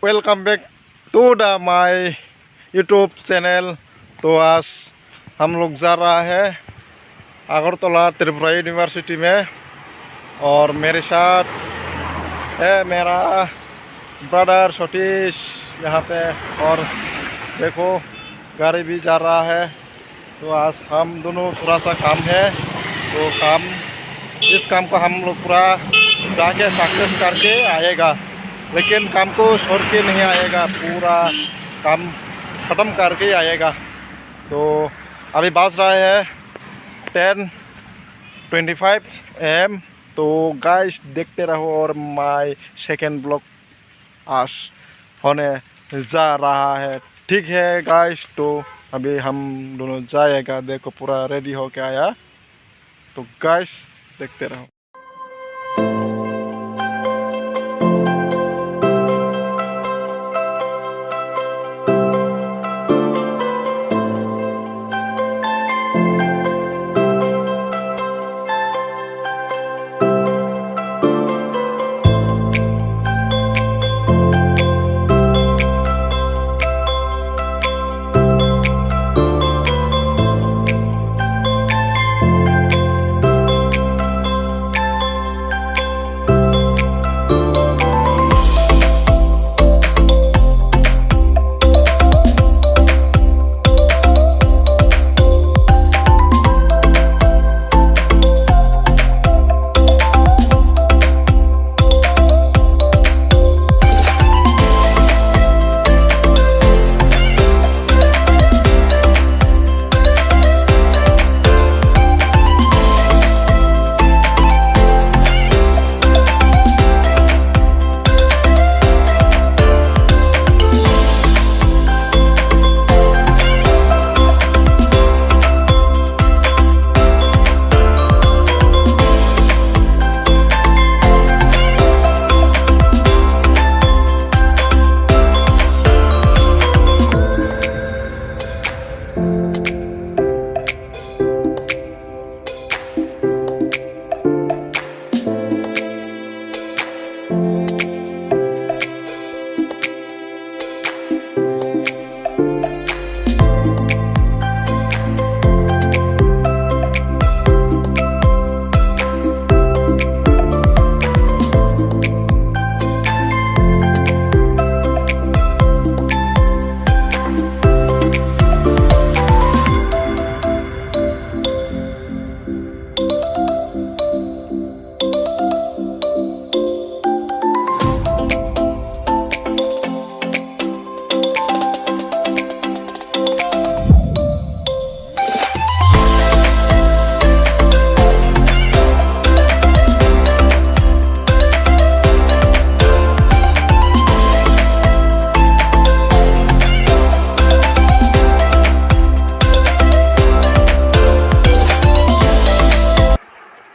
Welcome back to the my YouTube channel. तो आज हम लोग जा रहा है अगरतला त्रिपुरा यूनिवर्सिटी में और मेरे साथ है मेरा ब्रदर सतीश यहाँ पे। और देखो गाड़ी भी जा रहा है। तो आज हम दोनों थोड़ा सा काम है तो इस काम को हम लोग पूरा जाके सक्सेस करके आएगा, लेकिन काम को छोड़ के नहीं आएगा, पूरा काम ख़त्म करके आएगा। तो अभी बाज रहा है 10:25 AM। तो गाइस देखते रहो और माय सेकेंड ब्लॉग आज होने जा रहा है। ठीक है गाइस, तो अभी हम दोनों जाएगा। देखो पूरा रेडी होके आया। तो गाइस देखते रहो।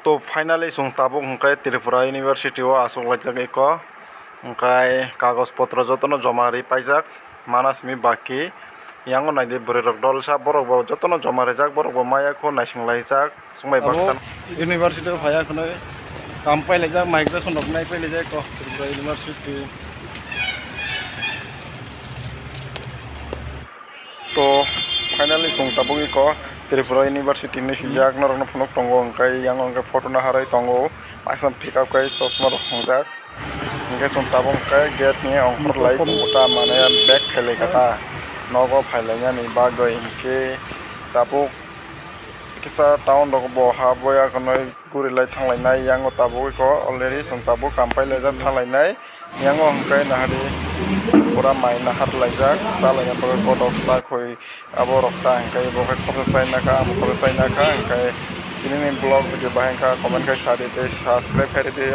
तो फाइनली सुंताबो उनका त्रिपुरा यूनिवर्सिटी आसोलाइजाक एक कागज पत्र जतन जमा पाइजाक मानासमी बाकी यांगो नाइदे बुरेरक दलसा बरक जतन जमा रेजाक बरक मायाखौ नायसंलाइजाक सुंबाय बाक्सान यूनिवर्सिटी भाया खनो काम पाइलाइजाक माइग्रेशन डकनाय पाइलाइजाक त्रिपुरा यूनिवर्सिटी। तो फाइनली सुंताबो एक त्रिपुरा यूनिवर्सिटी नि सिजाक नरक फनक तंगो अंकाय yang angka फोटो ना हाराय तंगो माइसन पिकअप kai चश्मा रखंजाक अंके सुंताबो अंकाय गेट नि अंखर लाई तंगोटा माने बैग खेले कथा नगो फाइलाइना नि bagui इंके ताबो किसा टाउन दग बहा बया कनय गुरिलाय थांलायनाय yang ताबो को अलरेडी सुंताबो काम पाइलायजा थांलायनाय yang अंकाय नाहारि पूरा माइना हाथ लाइजाक सालाया बगै बडक साखै आबो रखता अंकाय बगै खबर साइनाखा आम खबर साइनाखा अंकाय दिनैनि ब्लग भिडिअ बाहायखा कमेन्ट kai सारि दे सब्सक्राइब खारि दे।